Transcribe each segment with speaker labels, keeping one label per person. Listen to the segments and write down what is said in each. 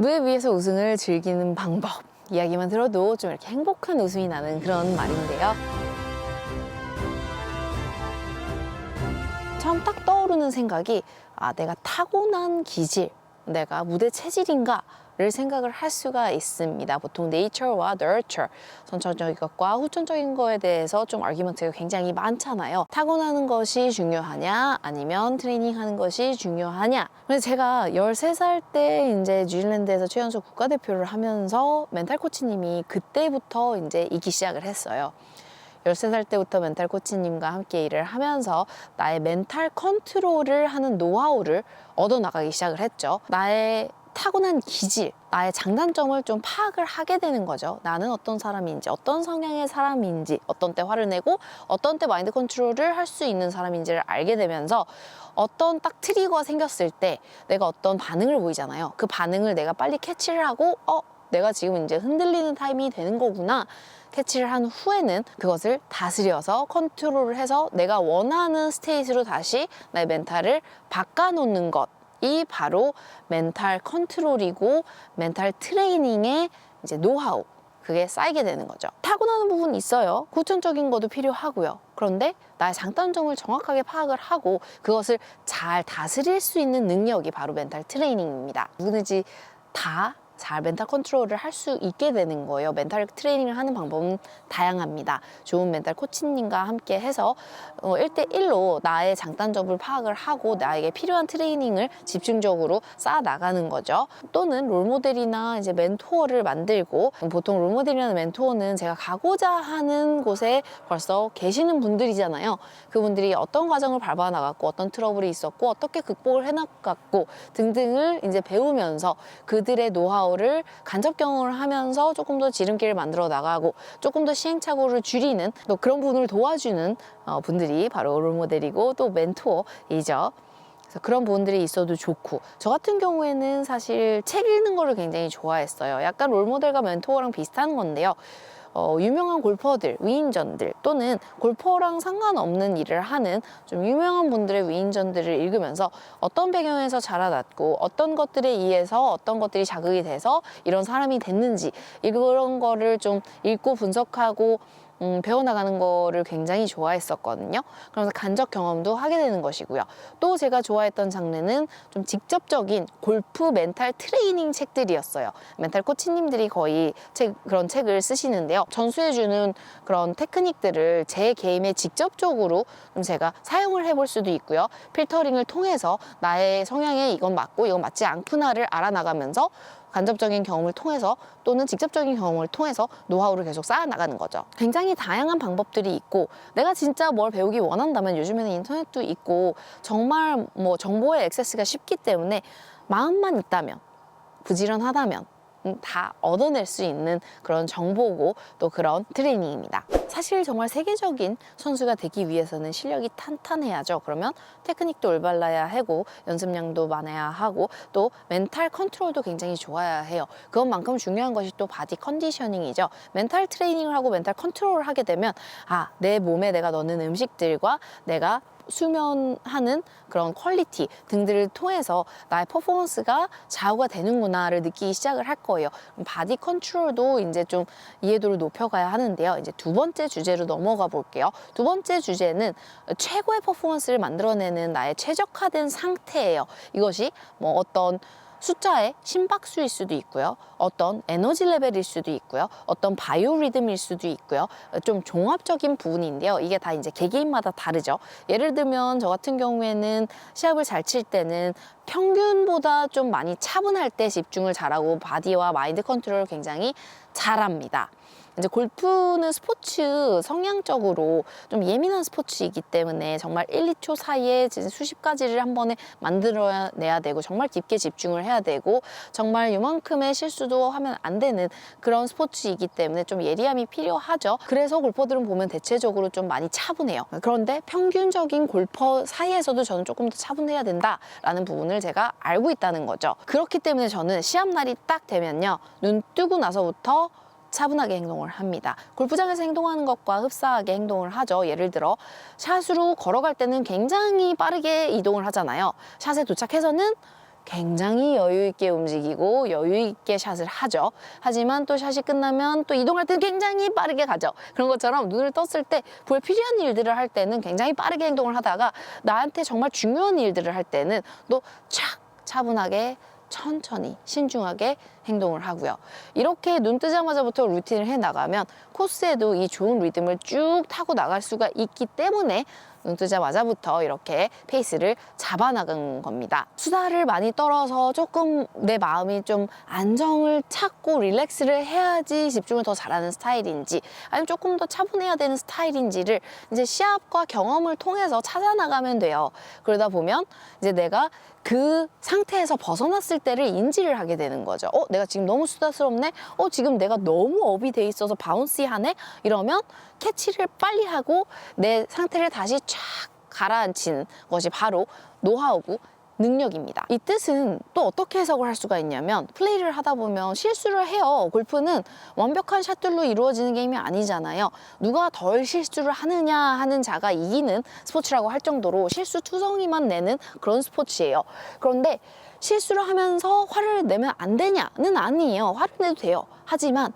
Speaker 1: 무대 위에서 우승을 즐기는 방법, 이야기만 들어도 좀 이렇게 행복한 웃음이 나는 그런 말인데요. 처음 딱 떠오르는 생각이 내가 타고난 기질, 내가 무대 체질인가? 를 생각을 할 수가 있습니다. 보통 nature와 nurture, 선천적인 것과 후천적인 거에 대해서 좀 아규먼트가 굉장히 많잖아요. 타고나는 것이 중요하냐, 아니면 트레이닝하는 것이 중요하냐. 그래서 제가 13살 때 이제 뉴질랜드에서 최연소 국가대표를 하면서 멘탈 코치님이 그때부터 이제 있기 시작을 했어요. 13살 때부터 멘탈 코치님과 함께 일을 하면서 나의 멘탈 컨트롤을 하는 노하우를 얻어나가기 시작을 했죠. 나의 타고난 기질, 나의 장단점을 좀 파악을 하게 되는 거죠. 나는 어떤 사람인지, 어떤 성향의 사람인지, 어떤 때 화를 내고 어떤 때 마인드 컨트롤을 할 수 있는 사람인지를 알게 되면서 어떤 딱 트리거가 생겼을 때 내가 어떤 반응을 보이잖아요. 그 반응을 내가 빨리 캐치를 하고 내가 지금 이제 흔들리는 타임이 되는 거구나. 캐치를 한 후에는 그것을 다스려서 컨트롤을 해서 내가 원하는 스테이트로 다시 나의 멘탈을 바꿔놓는 것. 이 바로 멘탈 컨트롤이고 멘탈 트레이닝의 이제 노하우, 그게 쌓이게 되는 거죠. 타고나는 부분이 있어요. 후천적인 것도 필요하고요. 그런데 나의 장단점을 정확하게 파악을 하고 그것을 잘 다스릴 수 있는 능력이 바로 멘탈 트레이닝입니다. 누구든지 다 잘 멘탈 컨트롤을 할 수 있게 되는 거예요. 멘탈 트레이닝을 하는 방법은 다양합니다. 좋은 멘탈 코치님과 함께 해서 1대1로 나의 장단점을 파악을 하고 나에게 필요한 트레이닝을 집중적으로 쌓아 나가는 거죠. 또는 롤모델이나 이제 멘토어를 만들고, 보통 롤모델이나 멘토어는 제가 가고자 하는 곳에 벌써 계시는 분들이잖아요. 그분들이 어떤 과정을 밟아 나갔고 어떤 트러블이 있었고 어떻게 극복을 해 나갔고 등등을 이제 배우면서 그들의 노하우 를 간접 경험을 하면서 조금 더 지름길을 만들어 나가고 조금 더 시행착오를 줄이는 또 그런 부분을 도와주는 분들이 바로 롤모델이고 또 멘토이죠. 그래서 그런 부분들이 있어도 좋고, 저 같은 경우에는 사실 책 읽는 거를 굉장히 좋아했어요. 약간 롤모델과 멘토랑 비슷한 건데요. 유명한 골퍼들, 위인전들 또는 골퍼랑 상관없는 일을 하는 좀 유명한 분들의 위인전들을 읽으면서 어떤 배경에서 자라났고 어떤 것들에 의해서 어떤 것들이 자극이 돼서 이런 사람이 됐는지 이런 거를 좀 읽고 분석하고 배워나가는 거를 굉장히 좋아했었거든요. 그러면서 간접 경험도 하게 되는 것이고요. 또 제가 좋아했던 장르는 좀 직접적인 골프 멘탈 트레이닝 책들이었어요. 멘탈 코치님들이 거의 그런 책을 쓰시는데요. 전수해주는 그런 테크닉들을 제 게임에 직접적으로 좀 제가 사용을 해볼 수도 있고요. 필터링을 통해서 나의 성향에 이건 맞고 이건 맞지 않구나를 알아나가면서 간접적인 경험을 통해서 또는 직접적인 경험을 통해서 노하우를 계속 쌓아나가는 거죠. 굉장히 다양한 방법들이 있고, 내가 진짜 뭘 배우기 원한다면 요즘에는 인터넷도 있고 정말 뭐 정보의 액세스가 쉽기 때문에 마음만 있다면, 부지런하다면 다 얻어낼 수 있는 그런 정보고 또 그런 트레이닝입니다. 사실 정말 세계적인 선수가 되기 위해서는 실력이 탄탄해야죠. 그러면 테크닉도 올바라야 하고 연습량도 많아야 하고 또 멘탈 컨트롤도 굉장히 좋아야 해요. 그것만큼 중요한 것이 또 바디 컨디셔닝이죠. 멘탈 트레이닝을 하고 멘탈 컨트롤을 하게 되면 내 몸에 내가 넣는 음식들과 내가 수면하는 그런 퀄리티 등들을 통해서 나의 퍼포먼스가 좌우가 되는구나를 느끼기 시작을 할 거예요. 바디 컨트롤도 이제 좀 이해도를 높여가야 하는데요. 이제 두 번째 주제로 넘어가 볼게요. 두 번째 주제는 최고의 퍼포먼스를 만들어내는 나의 최적화된 상태예요. 이것이 뭐 어떤 숫자의 심박수일 수도 있고요. 어떤 에너지 레벨일 수도 있고요. 어떤 바이오 리듬일 수도 있고요. 좀 종합적인 부분인데요. 이게 다 이제 개개인마다 다르죠. 예를 들면 저 같은 경우에는 시합을 잘 칠 때는 평균보다 좀 많이 차분할 때 집중을 잘하고 바디와 마인드 컨트롤을 굉장히 잘합니다. 이제 골프는 스포츠 성향적으로 좀 예민한 스포츠이기 때문에 정말 1, 2초 사이에 수십 가지를 한 번에 만들어내야 되고 정말 깊게 집중을 해야 되고 정말 이만큼의 실수도 하면 안 되는 그런 스포츠이기 때문에 좀 예리함이 필요하죠. 그래서 골퍼들은 보면 대체적으로 좀 많이 차분해요. 그런데 평균적인 골퍼 사이에서도 저는 조금 더 차분해야 된다라는 부분을 제가 알고 있다는 거죠. 그렇기 때문에 저는 시합날이 딱 되면요, 눈 뜨고 나서부터 차분하게 행동을 합니다. 골프장에서 행동하는 것과 흡사하게 행동을 하죠. 예를 들어 샷으로 걸어갈 때는 굉장히 빠르게 이동을 하잖아요. 샷에 도착해서는 굉장히 여유 있게 움직이고 여유 있게 샷을 하죠. 하지만 또 샷이 끝나면 또 이동할 때는 굉장히 빠르게 가죠. 그런 것처럼 눈을 떴을 때 불필요한 일들을 할 때는 굉장히 빠르게 행동을 하다가 나한테 정말 중요한 일들을 할 때는 또 차분하게 천천히 신중하게 행동을 하고요. 이렇게 눈 뜨자마자부터 루틴을 해나가면 코스에도 이 좋은 리듬을 쭉 타고 나갈 수가 있기 때문에 눈 뜨자마자부터 이렇게 페이스를 잡아나간 겁니다. 수다를 많이 떨어서 조금 내 마음이 좀 안정을 찾고 릴렉스를 해야지 집중을 더 잘하는 스타일인지 아니면 조금 더 차분해야 되는 스타일인지를 이제 시합과 경험을 통해서 찾아나가면 돼요. 그러다 보면 이제 내가 그 상태에서 벗어났을 때를 인지를 하게 되는 거죠. 내가 지금 너무 수다스럽네? 지금 내가 너무 업이 돼 있어서 바운시하네? 이러면 캐치를 빨리 하고 내 상태를 다시 쫙 가라앉힌 것이 바로 노하우고 능력입니다. 이 뜻은 또 어떻게 해석을 할 수가 있냐면 플레이를 하다 보면 실수를 해요. 골프는 완벽한 샷들로 이루어지는 게임이 아니잖아요. 누가 덜 실수를 하느냐 하는 자가 이기는 스포츠라고 할 정도로 실수투성이만 내는 그런 스포츠예요. 그런데 실수를 하면서 화를 내면 안 되냐는 아니에요. 화를 내도 돼요. 하지만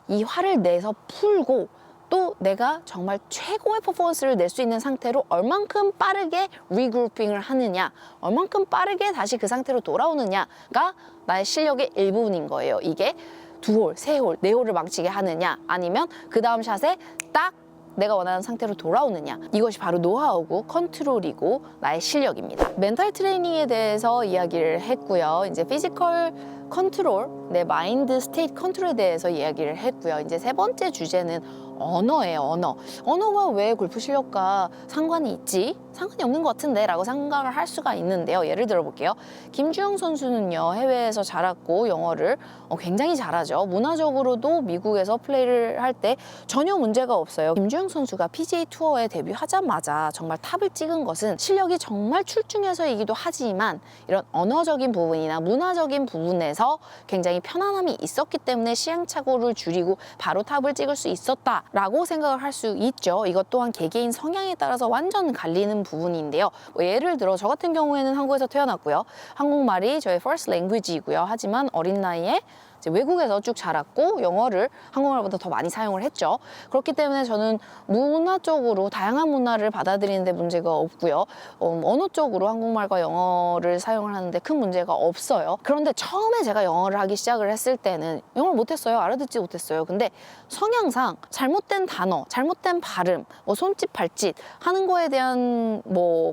Speaker 1: 이 화를 내서 풀고 또 내가 정말 최고의 퍼포먼스를 낼 수 있는 상태로 얼만큼 빠르게 리그루핑을 하느냐, 얼만큼 빠르게 다시 그 상태로 돌아오느냐가 나의 실력의 일부분인 거예요. 이게 2홀, 3홀, 4홀을 망치게 하느냐 아니면 그 다음 샷에 딱 내가 원하는 상태로 돌아오느냐, 이것이 바로 노하우고 컨트롤이고 나의 실력입니다. 멘탈 트레이닝에 대해서 이야기를 했고요. 이제 피지컬 컨트롤, 내 마인드 스테이트 컨트롤에 대해서 이야기를 했고요. 이제 세 번째 주제는 언어예요. 언어가 왜 골프 실력과 상관이 있지? 상관이 없는 것 같은데 라고 생각을 할 수가 있는데요. 예를 들어 볼게요. 김주영 선수는요, 해외에서 자랐고 영어를 굉장히 잘하죠. 문화적으로도 미국에서 플레이를 할 때 전혀 문제가 없어요. 김주영 선수가 PGA 투어에 데뷔하자마자 정말 탑을 찍은 것은 실력이 정말 출중해서이기도 하지만 이런 언어적인 부분이나 문화적인 부분에서 굉장히 편안함이 있었기 때문에 시행착오를 줄이고 바로 탑을 찍을 수 있었다라고 생각을 할 수 있죠. 이것 또한 개개인 성향에 따라서 완전 갈리는 부분인데요. 예를 들어 저 같은 경우에는 한국에서 태어났고요. 한국말이 저의 first language이고요. 하지만 어린 나이에 이제 외국에서 쭉 자랐고 영어를 한국말보다 더 많이 사용을 했죠. 그렇기 때문에 저는 문화적으로 다양한 문화를 받아들이는 데 문제가 없고요. 언어적으로 한국말과 영어를 사용을 하는데 큰 문제가 없어요. 그런데 처음에 제가 영어를 하기 시작을 했을 때는 영어를 못했어요. 알아듣지 못했어요. 근데 성향상 잘못된 단어, 잘못된 발음, 손짓, 발짓 하는 거에 대한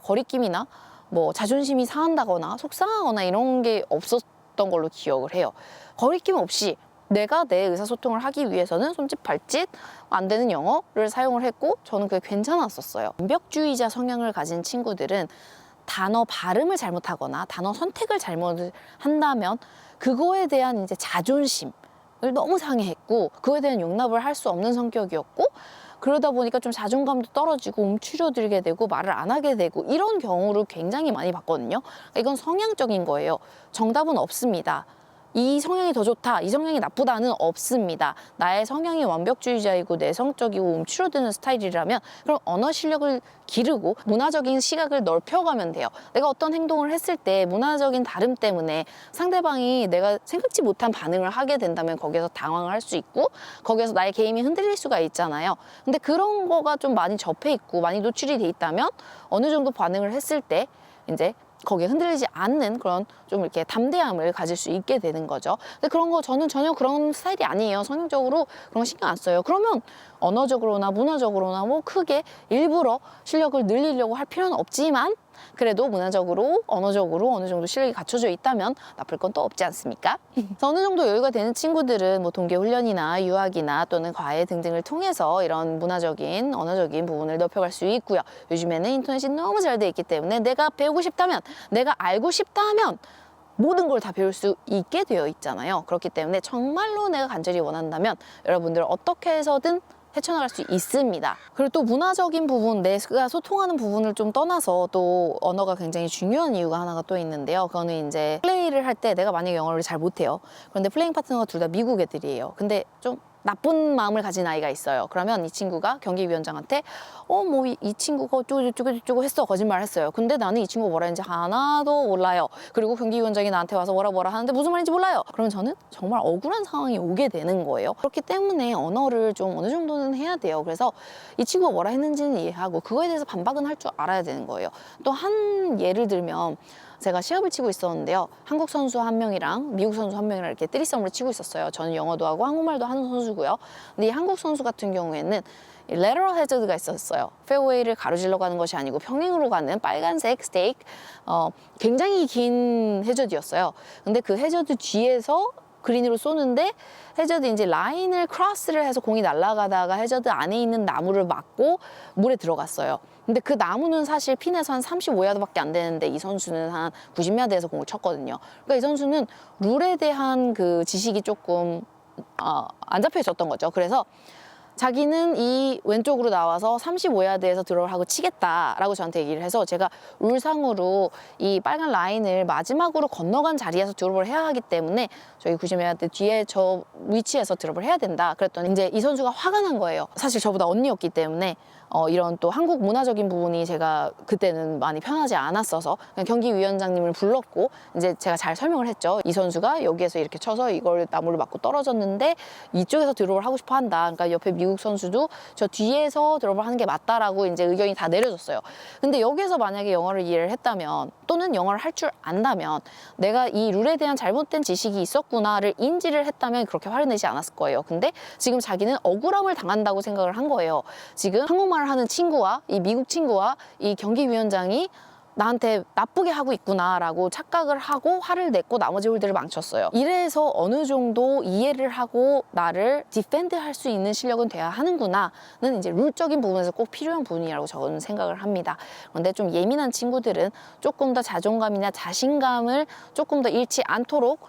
Speaker 1: 거리낌이나 자존심이 상한다거나 속상하거나 이런 게 없었던 걸로 기억을 해요. 거리낌 없이 내가 내 의사소통을 하기 위해서는 손짓, 발짓, 안 되는 영어를 사용을 했고 저는 그게 괜찮았었어요. 완벽주의자 성향을 가진 친구들은 단어 발음을 잘못하거나 단어 선택을 잘못한다면 그거에 대한 이제 자존심을 너무 상해했고 그거에 대한 용납을 할 수 없는 성격이었고 그러다 보니까 좀 자존감도 떨어지고 움츠려들게 되고 말을 안 하게 되고 이런 경우를 굉장히 많이 봤거든요. 이건 성향적인 거예요. 정답은 없습니다. 이 성향이 더 좋다, 이 성향이 나쁘다는 없습니다. 나의 성향이 완벽주의자이고 내성적이고 움츠러드는 스타일이라면 그럼 언어 실력을 기르고 문화적인 시각을 넓혀가면 돼요. 내가 어떤 행동을 했을 때 문화적인 다름 때문에 상대방이 내가 생각지 못한 반응을 하게 된다면 거기에서 당황을 할 수 있고 거기에서 나의 개임이 흔들릴 수가 있잖아요. 근데 그런 거가 좀 많이 접해 있고 많이 노출이 돼 있다면 어느 정도 반응을 했을 때 이제 거기에 흔들리지 않는 그런 좀 이렇게 담대함을 가질 수 있게 되는 거죠. 근데 그런 거 저는 전혀 그런 스타일이 아니에요. 성향적으로 그런 거 신경 안 써요. 그러면 언어적으로나 문화적으로나 크게 일부러 실력을 늘리려고 할 필요는 없지만 그래도 문화적으로, 언어적으로 어느 정도 실력이 갖춰져 있다면 나쁠 건 또 없지 않습니까? 어느 정도 여유가 되는 친구들은 동계 훈련이나 유학이나 또는 과외 등등을 통해서 이런 문화적인, 언어적인 부분을 넓혀갈 수 있고요. 요즘에는 인터넷이 너무 잘 돼 있기 때문에 내가 배우고 싶다면, 내가 알고 싶다면 모든 걸 다 배울 수 있게 되어 있잖아요. 그렇기 때문에 정말로 내가 간절히 원한다면 여러분들 어떻게 해서든 헤쳐나갈 수 있습니다. 그리고 또 문화적인 부분, 내가 소통하는 부분을 좀 떠나서 또 언어가 굉장히 중요한 이유가 하나가 또 있는데요. 그거는 이제 플레이를 할 때 내가 만약에 영어를 잘 못해요. 그런데 플레잉 파트너가 둘 다 미국 애들이에요. 근데 좀 나쁜 마음을 가진 아이가 있어요. 그러면 이 친구가 경기위원장한테 뭐 이 친구가 어쩌고 했어. 거짓말 했어요. 근데 나는 이 친구가 뭐라 했는지 하나도 몰라요. 그리고 경기위원장이 나한테 와서 뭐라 하는데 무슨 말인지 몰라요. 그러면 저는 정말 억울한 상황이 오게 되는 거예요. 그렇기 때문에 언어를 좀 어느 정도는 해야 돼요. 그래서 이 친구가 뭐라 했는지는 이해하고 그거에 대해서 반박은 할 줄 알아야 되는 거예요. 또 한 예를 들면 제가 시합을 치고 있었는데요. 한국 선수 한 명이랑 미국 선수 한 명이랑 이렇게 쓰리썸으로 치고 있었어요. 저는 영어도 하고 한국말도 하는 선수고요. 근데 이 한국 선수 같은 경우에는 레터럴 해저드가 있었어요. 페어웨이를 가로질러 가는 것이 아니고 평행으로 가는 빨간색 스테이크, 굉장히 긴 해저드였어요. 근데 그 해저드 뒤에서 그린으로 쏘는데 해저드 이제 라인을 크로스를 해서 공이 날아가다가 해저드 안에 있는 나무를 맞고 물에 들어갔어요. 근데 그 나무는 사실 핀에서 한 35야드밖에 안 되는데 이 선수는 한 90야드에서 공을 쳤거든요. 그러니까 이 선수는 룰에 대한 그 지식이 조금 안 잡혀 있었던 거죠. 그래서 자기는 이 왼쪽으로 나와서 35야드에서 드로우를 하고 치겠다라고 저한테 얘기를 해서 제가 룰상으로 이 빨간 라인을 마지막으로 건너간 자리에서 드롭을 해야 하기 때문에 저희 90야드 뒤에 저 위치에서 드롭을 해야 된다. 그랬더니 이제 이 선수가 화가 난 거예요. 사실 저보다 언니였기 때문에 이런 또 한국 문화적인 부분이 제가 그때는 많이 편하지 않았어서 그냥 경기위원장님을 불렀고 이제 제가 잘 설명을 했죠. 이 선수가 여기에서 이렇게 쳐서 이걸 나무를 맞고 떨어졌는데 이쪽에서 드롭을 하고 싶어 한다. 그러니까 옆에 미국 선수도 저 뒤에서 드롭을 하는 게 맞다라고 이제 의견이 다 내려졌어요. 근데 여기에서 만약에 영어를 이해를 했다면 또는 영어를 할 줄 안다면 내가 이 룰에 대한 잘못된 지식이 있었구나를 인지를 했다면 그렇게 화를 내지 않았을 거예요. 근데 지금 자기는 억울함을 당한다고 생각을 한 거예요. 지금 한국말을 하는 친구와 이 미국 친구와 이 경기위원장이 나한테 나쁘게 하고 있구나라고 착각을 하고 화를 냈고 나머지 홀들을 망쳤어요. 이래서 어느 정도 이해를 하고 나를 디펜드 할 수 있는 실력은 돼야 하는구나는 이제 룰적인 부분에서 꼭 필요한 부분이라고 저는 생각을 합니다. 그런데 좀 예민한 친구들은 조금 더 자존감이나 자신감을 조금 더 잃지 않도록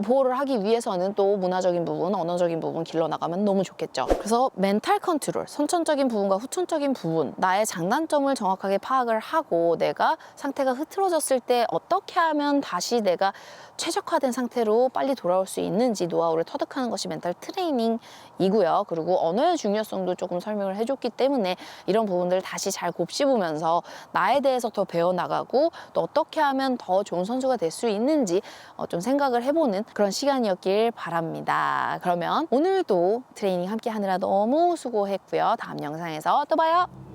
Speaker 1: 보호를 하기 위해서는 또 문화적인 부분, 언어적인 부분 길러나가면 너무 좋겠죠. 그래서 멘탈 컨트롤, 선천적인 부분과 후천적인 부분, 나의 장단점을 정확하게 파악을 하고 내가 상태가 흐트러졌을 때 어떻게 하면 다시 내가 최적화된 상태로 빨리 돌아올 수 있는지 노하우를 터득하는 것이 멘탈 트레이닝이고요. 그리고 언어의 중요성도 조금 설명을 해줬기 때문에 이런 부분들을 다시 잘 곱씹으면서 나에 대해서 더 배워나가고 또 어떻게 하면 더 좋은 선수가 될 수 있는지 좀 생각을 해보는 그런 시간이었길 바랍니다. 그러면 오늘도 트레이닝 함께 하느라 너무 수고했고요. 다음 영상에서 또 봐요.